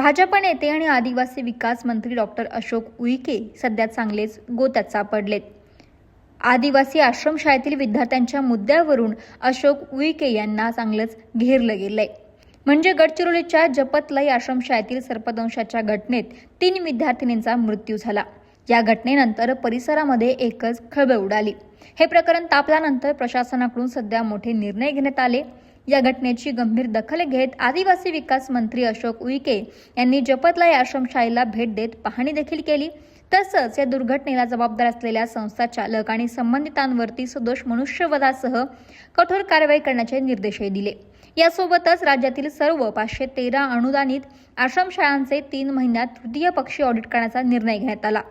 भाजप नेते आणि आदिवासी विकास मंत्री डॉक्टर अशोक उईके सध्या चांगलेच गोत्यात सापडलेत। आदिवासी आश्रमशाळेतील विद्यार्थ्यांच्या मुद्द्यावरून अशोक उईके यांना चांगलंच घेरलं गेलंय। म्हणजे गडचिरोलीच्या जपतलाई आश्रमशाळेतील सर्पदंशाच्या घटनेत 3 विद्यार्थिनींचा मृत्यू झाला। या घटनेनंतर परिसरामध्ये एकच खळबळ उडाली। हे प्रकरण तापल्यानंतर प्रशासनाकडून सध्या मोठे निर्णय घेण्यात आले। या घटनेची गंभीर दखल घेत आदिवासी विकास मंत्री अशोक उईके यांनी जपतलाई आश्रमशाळेला भेट देत पाहणी देखील केली। तसंच या दुर्घटनेला जबाबदार असलेल्या संस्था चालक आणि संबंधितांवरती सदोष मनुष्यवधासह कठोर कारवाई करण्याचे निर्देशही दिले। यासोबतच राज्यातील सर्व 513 अनुदानित आश्रमशाळांचे 3 महिन्यात तृतीय पक्षी ऑडिट करण्याचा निर्णय घेण्यात आला।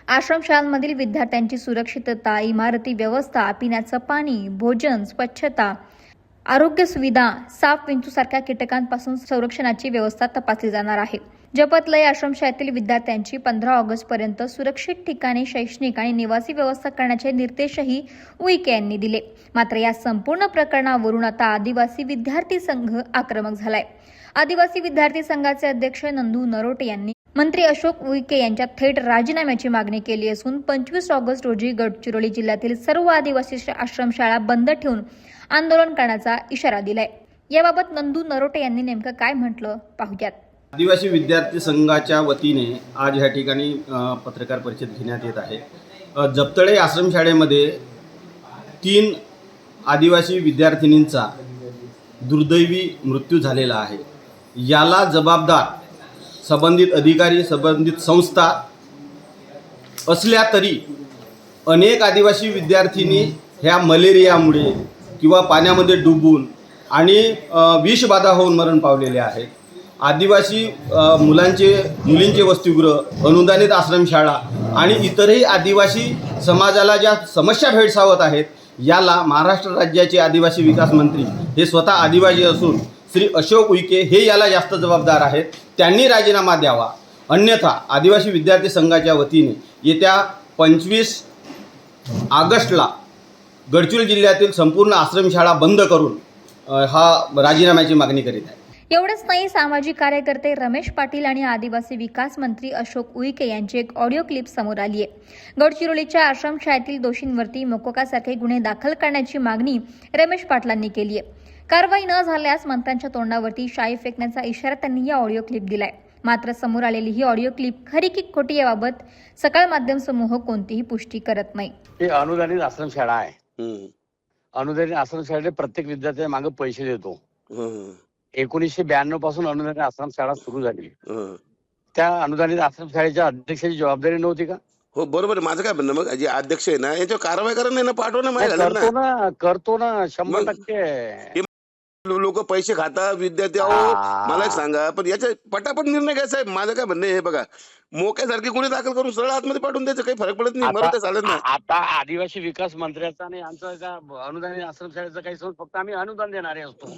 आश्रमशाळांमधील विद्यार्थ्यांची सुरक्षितता, इमारती व्यवस्था, पिण्याचं पाणी, भोजन, स्वच्छता, आरोग्य सुविधा, साप विंचूसारख्या कीटकांपासून संरक्षणाची व्यवस्था तपासली जाणार आहे। जपतलाई आश्रमशाळेतील विद्यार्थ्यांची 15 ऑगस्ट पर्यंत सुरक्षित ठिकाणी शैक्षणिक आणि निवासी व्यवस्था करण्याचे निर्देशही उईके यांनी दिले। मात्र या संपूर्ण प्रकरणावरून आता आदिवासी विद्यार्थी संघ आक्रमक झालाय। आदिवासी विद्यार्थी संघाचे अध्यक्ष नंदू नरोटे यांनी मंत्री अशोक उईके यांच्या थेट राजीनाम्याची मागणी केली असून 25 ऑगस्ट रोजी गडचिरोली जिल्ह्यातील सर्व आदिवासी आश्रमशाळा बंद ठेवून आंदोलन करण्याचा इशारा दिलाय। याबाबत नंदू नरोटे यांनी नेमकं काय म्हटलं पाहूयात। आदिवासी विद्यार्थी संघाच्या वतीने आज या ठिकाणी पत्रकार परिषद घेण्यात येत आहे। जपतळे आश्रमशाळेमध्ये 3 आदिवासी विद्यार्थिनींचा दुर्दैवी मृत्यू झालेला आहे। याला जबाबदार संबंधित अधिकारी, संबंधित संस्था असल्या तरी अनेक आदिवासी विद्यार्थिनी ह्या मलेरियामुळे किंवा पाण्यामध्ये डुबून आणि विषबाधा होऊन मरण पावलेले आहेत। आदिवासी मुलींचे वसतिगृह, अनुदानित आश्रमशाळा आणि इतरही आदिवासी समाजाला ज्या समस्या भेडसावत आहेत, याला महाराष्ट्र राज्याचे आदिवासी विकास मंत्री हे स्वतः आदिवासी असून श्री अशोक उईके हे याला जास्त जबाबदार आहेत। त्यांनी राजीनामा द्यावा, अन्यथा आदिवासी विद्यार्थी संघाच्या वतीने येत्या 25 ऑगस्टला गडचिरोली जिल्ह्यातील संपूर्ण आश्रमशाळा बंद करून हा राजीनाम्याची मागणी करीत आहे। एवढंच नाही, सामाजिक कार्यकर्ते रमेश पाटील आणि आदिवासी विकास मंत्री अशोक उईके यांची एक ऑडिओ क्लिप समोर आली आहे। गडचिरोलीच्या आश्रमशाळेतील दोषींवरती मोकोकासारखे गुन्हे दाखल करण्याची मागणी रमेश पाटलांनी केली आहे। कारवाई न झाल्यास मंत्र्यांच्या तोंडावरती शाई फेकण्याचा इशारा त्यांनी या ऑडिओ क्लिप दिलाय। मात्र समोर आलेली ही ऑडिओ क्लिप खरी की खोटी याबाबत सकाळ माध्यम समूह कोणतीही पुष्टी करत नाही। हे अनुदानित आश्रमशाळा आहे। अनुदानित आश्रमशाळेला प्रत्येक विद्यार्थ्या मागे पैसे देतो। 1992 पासून अनुदानित आश्रमशाळा सुरू झाली। त्या अनुदानित आश्रमशाळेच्या अध्यक्षाची जबाबदारी नव्हती का? हो बरोबर, माझं काय म्हणणं, मग जे अध्यक्ष आहे ना याच्यावर कारवाई करा, नाही ना पाठवा ना, करतो ना 100%। लोक पैसे खाता विद्यार्थी, मला एक सांगा, पण याचा पटापट निर्णय घ्यायचा आहे। माझं काय म्हणणं हे बघा, मोक्यासारखे गुन्हे दाखल करून सरळ आतमध्ये पाठवून द्यायचं, काही फरक पडत नाही, मरत चालत नाही। आता आदिवासी विकास मंत्र्याचा आणि आमचा अनुदानित आश्रमशाळेचा काही सोड, फक्त आम्ही अनुदान देणारे असतो।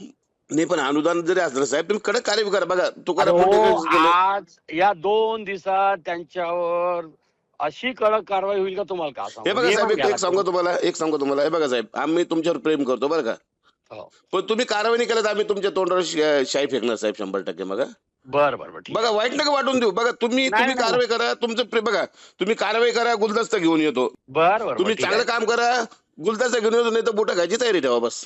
नाही, पण अनुदान जरी असलं साहेब, तुम्ही कडक कार्यवाही करा। बघा तुकाराम आज या 2 दिवसात त्यांच्यावर अशी कडक कारवाई होईल का तुम्हाला का? हे बघा साहेब, एक सांगतो तुम्हाला, हे बघा साहेब, आम्ही तुमच्यावर प्रेम करतो बरं का, पण तुम्ही कारवाई नाही केलं तर आम्ही तुमच्या तोंडावर शाई फेकणार साहेब 100%। बघा बरं बघा, वाईट नका वाटून देऊ। बघा तुम्ही कारवाई करा, तुमचं बघा, तुम्ही कारवाई करा, गुलदस्ता घेऊन येतो। बरं, तुम्ही चांगलं काम करा, गुलदस्ता घेऊन येतो, नाही तर बोटा घ्यायची तयारी ठेवा बस।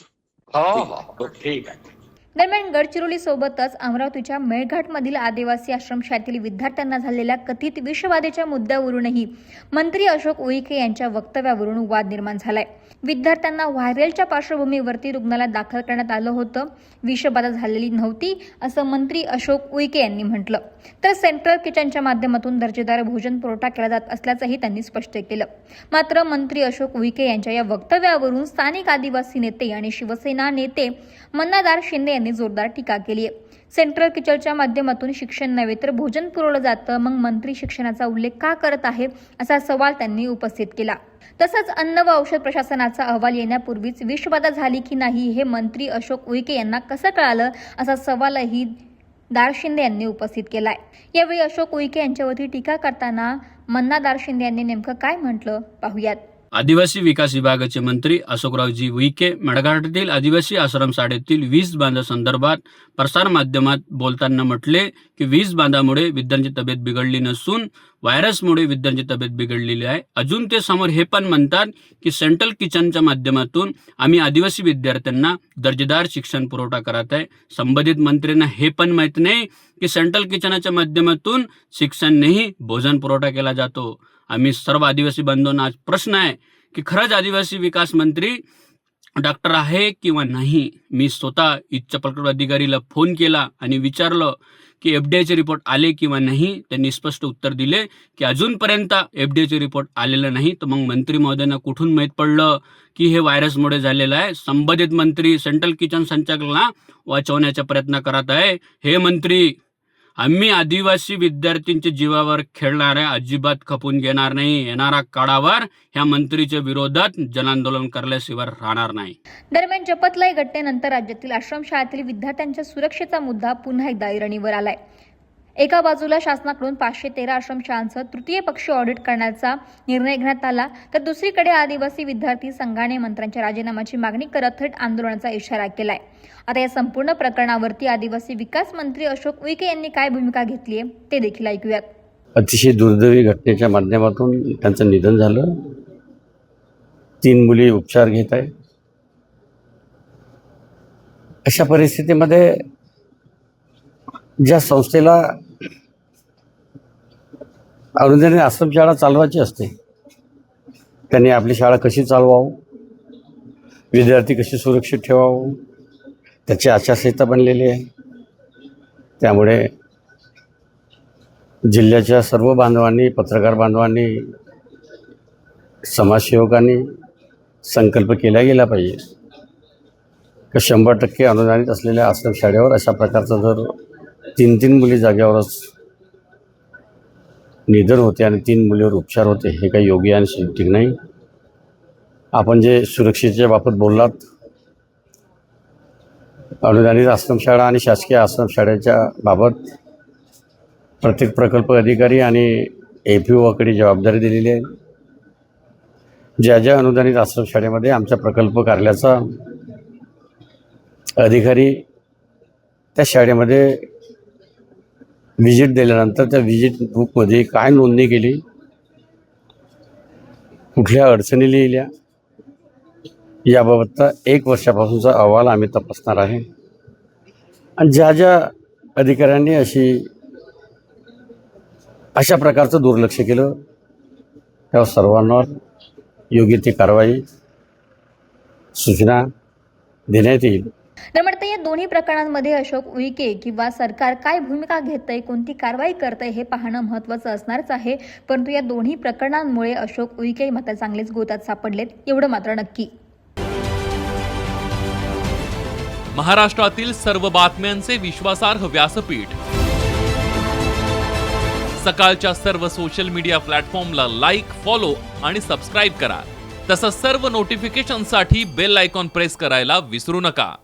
हो ठीक आहे। दरम्यान गडचिरोली सोबतच अमरावतीच्या मेळघाटमधील आदिवासी आश्रमशाळेतील विद्यार्थ्यांना झालेल्या कथित विषबाधेच्या मुद्द्यावरूनही मंत्री अशोक उईके यांच्या वक्तव्यावरून वाद निर्माण झालाय। विद्यार्थ्यांना व्हायरलच्या पार्श्वभूमीवरती रुग्णालयात दाखल करण्यात आलं होतं, विषबाधा झालेली नव्हती असं मंत्री अशोक उईके यांनी म्हटलं। तर सेंट्रल किचनच्या माध्यमातून दर्जेदार भोजन पुरवठा केला जात असल्याचंही त्यांनी स्पष्ट केलं। मात्र मंत्री अशोक उईके यांच्या या वक्तव्यावरून स्थानिक आदिवासी नेते आणि शिवसेना नेते मन्नादार शिंदे यांनी जोरदार टीका केली आहे। सेंट्रल किचनच्या माध्यमातून शिक्षण नव्हे तर भोजन पुरवलं जातं, मग मंत्री शिक्षणाचा उल्लेख का करत आहे असा सवाल त्यांनी उपस्थित केला। तसंच अन्न व औषध प्रशासनाचा अहवाल येण्यापूर्वीच विषबाधा झाली की नाही हे मंत्री अशोक उईके यांना कसं कळालं असा सवालही दार शिंदे यांनी उपस्थित केलाय। यावेळी अशोक उईके यांच्यावरती टीका करताना मन्नादार शिंदे यांनी नेमकं काय म्हटलं पाहूयात। आदिवासी विकास विभागाचे मंत्री अशोकरावजी उईके मेळघाटातील आदिवासी आश्रमशाळेतील वीज बांधासंदर्भात प्रसारमाध्यमात बोलताना म्हटले की वीज बांधामुळे विद्यार्थ्यांची तब्येत बिघडली नसून व्हायरसमुळे विद्यार्थ्यांची तब्येत बिघडलेली आहे. अजून ते समोर हे पण म्हणतात की सेंट्रल किचनच्या माध्यमातून आम्ही आदिवासी विद्यार्थ्यांना दर्जेदार शिक्षण पुरवठा करत आहे. संबंधित मंत्र्यांना हे पण माहीत नाही की सेंट्रल किचनच्या माध्यमातून शिक्षणनेही भोजन पुरवठा केला जातो. आम्ही सर्व आदिवासी बांधवांना आज प्रश्न आहे की खरंच आदिवासी विकास मंत्री डॉक्टर आहे किंवा नाही. मी स्वतः उच्च प्रकल्प अधिकारीला फोन केला आणि विचारलं की FDAचे रिपोर्ट आले किंवा नाही. त्यांनी स्पष्ट उत्तर दिले की अजूनपर्यंत FDAचे रिपोर्ट आलेला नाही. तर मग मंत्री महोदयांना कुठून माहीत पडलं की हे व्हायरसमुळे झालेलं आहे. संबंधित मंत्री सेंट्रल किचन संचालकांना वाचवण्याचा प्रयत्न करत आहे. हे मंत्री, आम्ही आदिवासी विद्यार्थ्यांच्या जीवावर खेळणार आहे, अजिबात खपून घेणार नाही. येणाऱ्या काळावर ह्या मंत्रीच्या विरोधात जनआंदोलन करल्याशिवाय राहणार नाही. दरम्यान जपतलाई घटनेनंतर राज्यातील आश्रमशाळेतील विद्यार्थ्यांच्या सुरक्षेचा मुद्दा पुन्हा एकदा ऐरणीवर आलाय. एका बाजूला शासनाकडून 513 आश्रमशाळांचं तृतीय पक्षी ऑडिट करण्याचा निर्णय घेण्यात आला, तर दुसरीकडे आदिवासी विद्यार्थी संघाने मंत्र्यांच्या राजीनाम्याची मागणी करत थेट आंदोलनाचा इशारा केलाय. आता या संपूर्ण प्रकरणावरती आदिवासी विकास मंत्री अशोक उईके यांनी काय भूमिका घेतली आहे ते देखील ऐकूयात. अतिशय दुर्दैवी घटनेच्या माध्यमातून त्यांचं निधन झालं. 3 मुली उपचार घेत आहे. अशा परिस्थितीमध्ये ज्या संस्थेला अनुदानित आश्रमशाळा चालवायची असते त्यांनी आपली शाळा कशी चालवावं, विद्यार्थी कशी सुरक्षित ठेवावं, त्याची आचारसंहिता बनलेली आहे. त्यामुळे जिल्ह्याच्या सर्व बांधवांनी, पत्रकार बांधवांनी, समाजसेवकांनी संकल्प केला गेला पाहिजे की 100% अनुदानित असलेल्या आश्रमशाळेवर अशा प्रकारचा जर 3 मुली जाग्यावरच निधन होते आणि 3 मुलीवर उपचार होते, हे काही योग्य आणि ठीक नाही. आपण जे सुरक्षेच्या बाबत बोललात, अनुदानित आश्रमशाळा आणि शासकीय आश्रमशाळेच्या बाबत प्रत्येक प्रकल्प अधिकारी आणि APOकडे जबाबदारी दिलेली आहे. ज्या ज्या अनुदानित आश्रमशाळेमध्ये आमच्या प्रकल्प कार्यालयाचा अधिकारी त्या शाळेमध्ये व्हिजिट दिल्यानंतर त्या व्हिजिट बुकमध्ये काय नोंदणी केली, कुठल्या अडचणी लिहिल्या, याबाबतचा 1 वर्षापासूनचा अहवाल आम्ही तपासणार आहे. आणि ज्या ज्या अधिकाऱ्यांनी अशा प्रकारचं दुर्लक्ष केलं त्या सर्वांवर योग्य ती कारवाई सूचना देण्यात येईल. दरम्यान या दोन्ही प्रकरणांमध्ये अशोक उईके किंवा सरकार काय भूमिका घेतंय, कोणती कारवाई करतंय हे पाहणं महत्त्वाचं असणारच आहे. परंतु या दोन्ही प्रकरणांमुळे अशोक उईके मात्र चांगलेच गोत्यात सापडलेत, एवढं मात्र नक्की. महाराष्ट्रातील सर्व बातम्यांचे विश्वासार्ह व्यासपीठ, सकाळच्या सर्व सोशल मीडिया प्लॅटफॉर्मला लाईक, फॉलो आणि सबस्क्राईब करा. तसंच सर्व नोटिफिकेशनसाठी बेल आयकॉन प्रेस करायला विसरू नका.